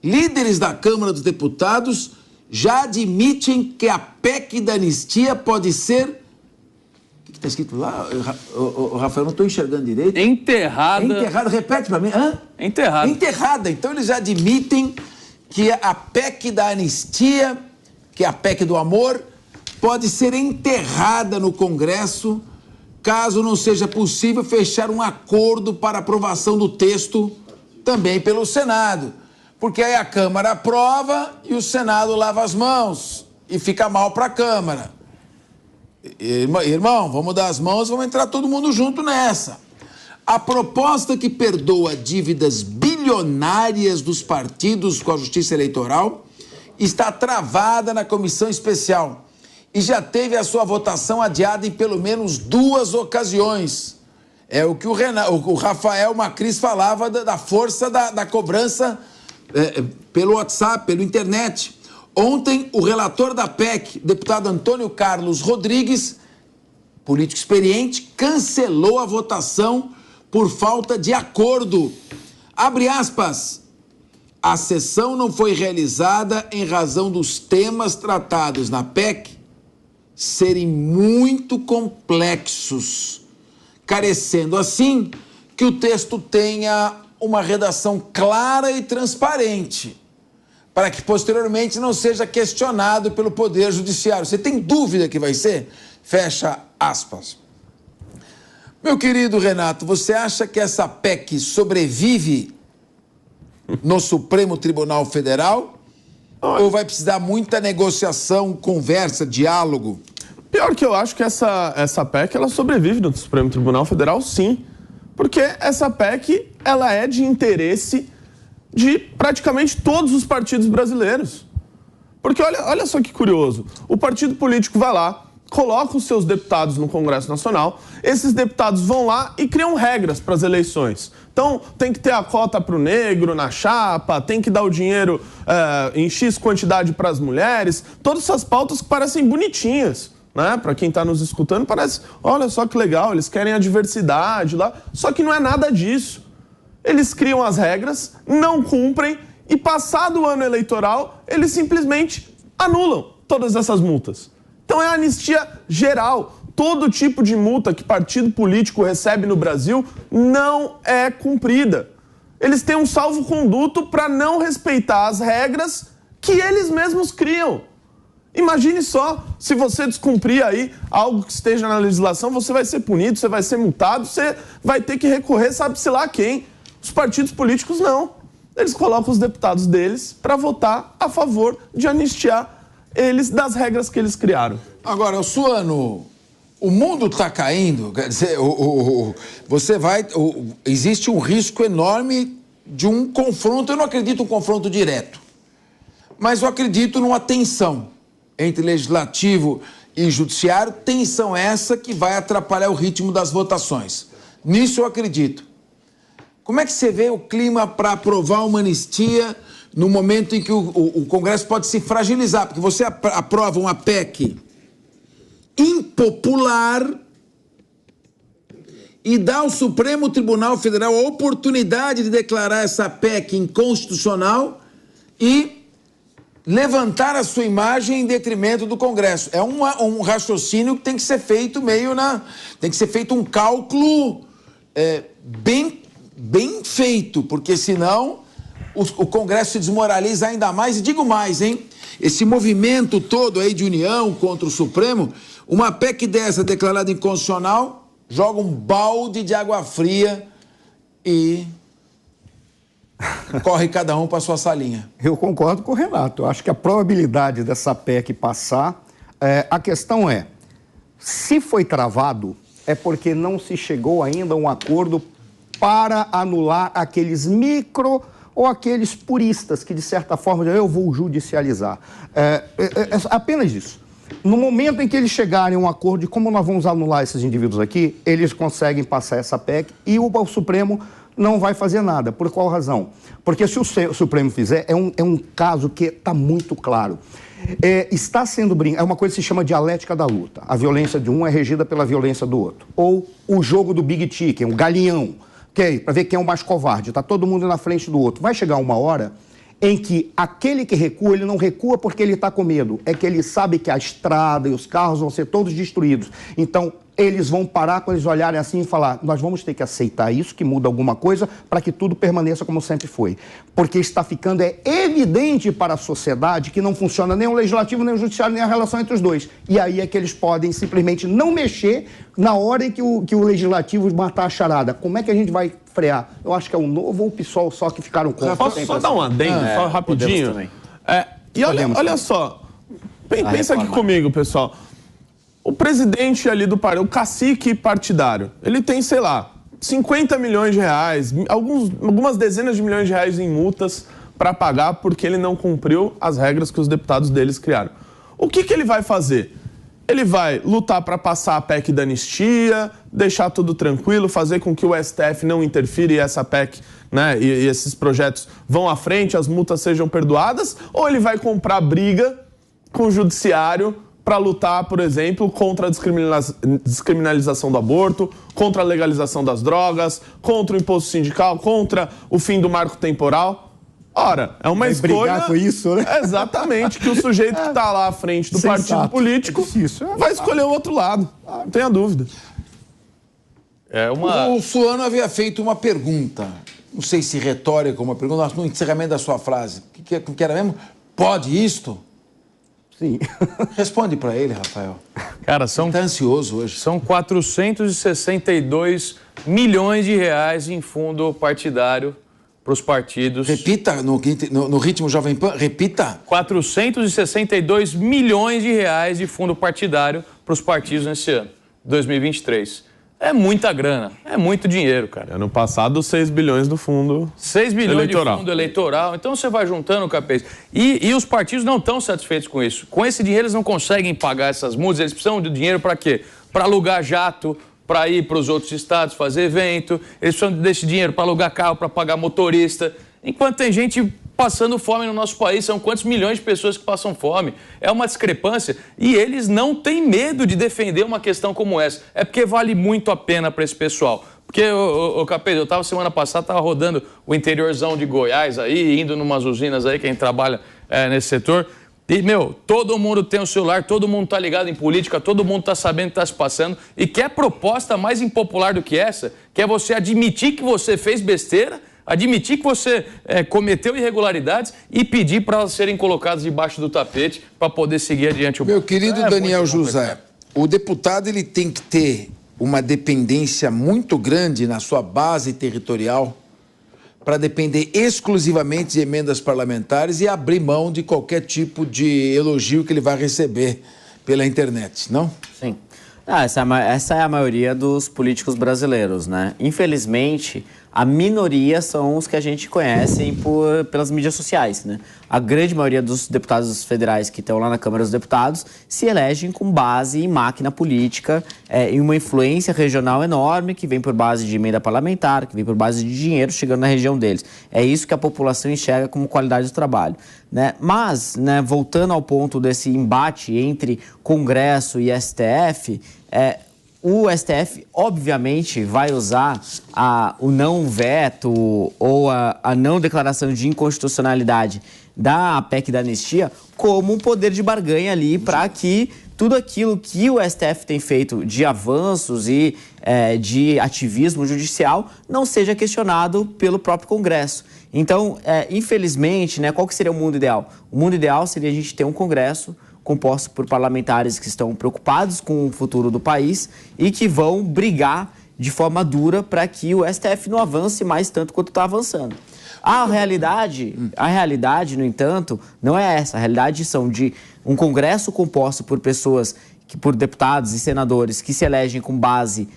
líderes da Câmara dos Deputados já admitem que a PEC da anistia pode ser... O que está escrito lá? Rafael, não estou enxergando direito. Enterrada. Enterrada, repete para mim. Hã? Enterrada. Enterrada. Então eles já admitem que a PEC da anistia, que é a PEC do amor, pode ser enterrada no Congresso, caso não seja possível fechar um acordo para aprovação do texto também pelo Senado. Porque aí a Câmara aprova e o Senado lava as mãos e fica mal para a Câmara. Irmão, vamos dar as mãos, vamos entrar todo mundo junto nessa. A proposta que perdoa dívidas bilionárias dos partidos com a Justiça Eleitoral está travada na comissão especial e já teve a sua votação adiada em pelo menos 2 ocasiões. É o que o Rafael Macris falava da força da cobrança pelo WhatsApp, pela internet. Ontem, o relator da PEC, deputado Antônio Carlos Rodrigues, político experiente, cancelou a votação por falta de acordo. Abre aspas. A sessão não foi realizada em razão dos temas tratados na PEC serem muito complexos, carecendo assim que o texto tenha uma redação clara e transparente, para que posteriormente não seja questionado pelo Poder Judiciário. Você tem dúvida que vai ser? Fecha aspas. Meu querido Renato, você acha que essa PEC sobrevive no Supremo Tribunal Federal? Ou vai precisar muita negociação, conversa, diálogo? Pior que eu acho que essa PEC, ela sobrevive no Supremo Tribunal Federal, sim. Porque essa PEC, ela é de interesse de praticamente todos os partidos brasileiros. Porque olha só que curioso, o partido político vai lá, coloca os seus deputados no Congresso Nacional, esses deputados vão lá e criam regras para as eleições. Então, tem que ter a cota para o negro na chapa, tem que dar o dinheiro em X quantidade para as mulheres, todas essas pautas que parecem bonitinhas, né? Para quem está nos escutando, parece, olha só que legal, eles querem a diversidade lá, só que não é nada disso. Eles criam as regras, não cumprem e, passado o ano eleitoral, eles simplesmente anulam todas essas multas. Então é anistia geral. Todo tipo de multa que partido político recebe no Brasil não é cumprida. Eles têm um salvo-conduto para não respeitar as regras que eles mesmos criam. Imagine só, se você descumprir aí algo que esteja na legislação, você vai ser punido, você vai ser multado, você vai ter que recorrer, sabe-se lá quem. Os partidos políticos não. Eles colocam os deputados deles para votar a favor de anistiar eles das regras que eles criaram. Agora, Suano, o mundo está caindo, quer dizer, existe um risco enorme de um confronto. Eu não acredito em um confronto direto, mas eu acredito numa tensão entre legislativo e judiciário, tensão essa que vai atrapalhar o ritmo das votações. Nisso eu acredito. Como é que você vê o clima para aprovar uma anistia no momento em que o Congresso pode se fragilizar? Porque você aprova uma PEC impopular e dá ao Supremo Tribunal Federal a oportunidade de declarar essa PEC inconstitucional e levantar a sua imagem em detrimento do Congresso. É um raciocínio que tem que ser feito tem que ser feito um cálculo bem feito, porque senão o Congresso se desmoraliza ainda mais. E digo mais, hein? Esse movimento todo aí de união contra o Supremo, uma PEC dessa declarada inconstitucional, joga um balde de água fria e corre cada um para sua salinha. Eu concordo com o Renato. Eu acho que a probabilidade dessa PEC passar, a questão é, se foi travado, é porque não se chegou ainda a um acordo para anular aqueles micro ou aqueles puristas que, de certa forma, eu vou judicializar. É apenas isso. No momento em que eles chegarem a um acordo de como nós vamos anular esses indivíduos aqui, eles conseguem passar essa PEC e o Supremo não vai fazer nada. Por qual razão? Porque se o Supremo fizer, é um caso que está muito claro. Está sendo é uma coisa que se chama dialética da luta. A violência de um é regida pela violência do outro. Ou o jogo do Big Chicken, o galinhão, para ver quem é o mais covarde. Está todo mundo na frente do outro. Vai chegar uma hora em que aquele que recua, ele não recua porque ele está com medo, é que ele sabe que a estrada e os carros vão ser todos destruídos. Então, eles vão parar quando eles olharem assim e falar, nós vamos ter que aceitar isso, que muda alguma coisa, para que tudo permaneça como sempre foi. Porque está ficando evidente para a sociedade que não funciona nem o legislativo, nem o judiciário, nem a relação entre os dois. E aí é que eles podem simplesmente não mexer na hora em que o legislativo matar a charada. Como é que a gente vai frear? Eu acho que é o Novo ou o PSOL só que ficaram contra. Posso só dar um adendo, só rapidinho? E olha só, pensa aqui comigo, pessoal. O presidente ali do partido, o cacique partidário, ele tem, sei lá, 50 milhões de reais, algumas dezenas de milhões de reais em multas para pagar porque ele não cumpriu as regras que os deputados deles criaram. O que ele vai fazer? Ele vai lutar para passar a PEC da anistia, deixar tudo tranquilo, fazer com que o STF não interfira e essa PEC, né, e esses projetos vão à frente, as multas sejam perdoadas? Ou ele vai comprar briga com o judiciário para lutar, por exemplo, contra a descriminalização do aborto, contra a legalização das drogas, contra o imposto sindical, contra o fim do marco temporal? Ora, é uma escolha... brigar com isso, né? Exatamente, que o sujeito que está lá à frente do partido político vai escolher o outro lado. Não tenha dúvida. O fulano havia feito uma pergunta, não sei se retórica, uma pergunta, no encerramento da sua frase. O que era mesmo? Pode isto? Sim. Responde para ele, Rafael. Cara, tá ansioso hoje. São 462 milhões de reais em fundo partidário para os partidos. Repita, no ritmo Jovem Pan, repita. 462 milhões de reais de fundo partidário para os partidos nesse ano, 2023. É muita grana, é muito dinheiro, cara. Ano passado, 6 bilhões do fundo 6 bilhões eleitoral. de fundo eleitoral. Então você vai juntando, Capês. E os partidos não estão satisfeitos com isso. Com esse dinheiro eles não conseguem pagar essas multas. Eles precisam de dinheiro para quê? Para alugar jato, para ir para os outros estados fazer evento. Eles precisam desse dinheiro para alugar carro, para pagar motorista. Enquanto tem gente passando fome no nosso país, são quantos milhões de pessoas que passam fome? É uma discrepância e eles não têm medo de defender uma questão como essa. É porque vale muito a pena para esse pessoal. Porque, Capês, eu estava semana passada, rodando o interiorzão de Goiás aí, indo numas usinas aí, quem trabalha nesse setor. E, todo mundo tem o celular, todo mundo tá ligado em política, todo mundo tá sabendo o que tá se passando. E quer proposta mais impopular do que essa, que é você admitir que você fez besteira, admitir que você cometeu irregularidades e pedir para elas serem colocadas debaixo do tapete para poder seguir adiante o... Meu querido Daniel José, o deputado ele tem que ter uma dependência muito grande na sua base territorial para depender exclusivamente de emendas parlamentares e abrir mão de qualquer tipo de elogio que ele vai receber pela internet, não? Sim. Essa é a maioria dos políticos brasileiros, né? Infelizmente, a minoria são os que a gente conhece pelas mídias sociais, né? A grande maioria dos deputados federais que estão lá na Câmara dos Deputados se elegem com base em máquina política, em uma influência regional enorme que vem por base de emenda parlamentar, que vem por base de dinheiro chegando na região deles. É isso que a população enxerga como qualidade do trabalho, né? Mas, né, voltando ao ponto desse embate entre Congresso e STF, o STF, obviamente, vai usar o não veto ou a não declaração de inconstitucionalidade da PEC da anistia como um poder de barganha ali para que tudo aquilo que o STF tem feito de avanços e de ativismo judicial não seja questionado pelo próprio Congresso. Então, infelizmente, né, qual que seria o mundo ideal? O mundo ideal seria a gente ter um Congresso composto por parlamentares que estão preocupados com o futuro do país e que vão brigar de forma dura para que o STF não avance mais tanto quanto está avançando. A realidade, no entanto, não é essa. A realidade são de um Congresso composto por pessoas, por deputados e senadores que se elegem com base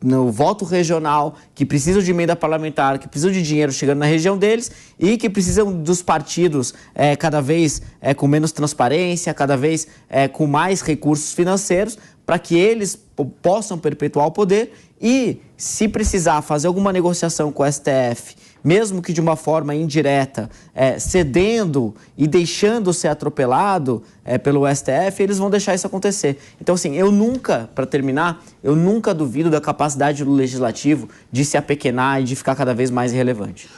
no voto regional, que precisam de emenda parlamentar, que precisam de dinheiro chegando na região deles e que precisam dos partidos cada vez com menos transparência, cada vez com mais recursos financeiros, para que eles possam perpetuar o poder e, se precisar fazer alguma negociação com o STF, mesmo que de uma forma indireta, cedendo e deixando ser atropelado pelo STF, eles vão deixar isso acontecer. Então, assim, para terminar, eu nunca duvido da capacidade do Legislativo de se apequenar e de ficar cada vez mais irrelevante.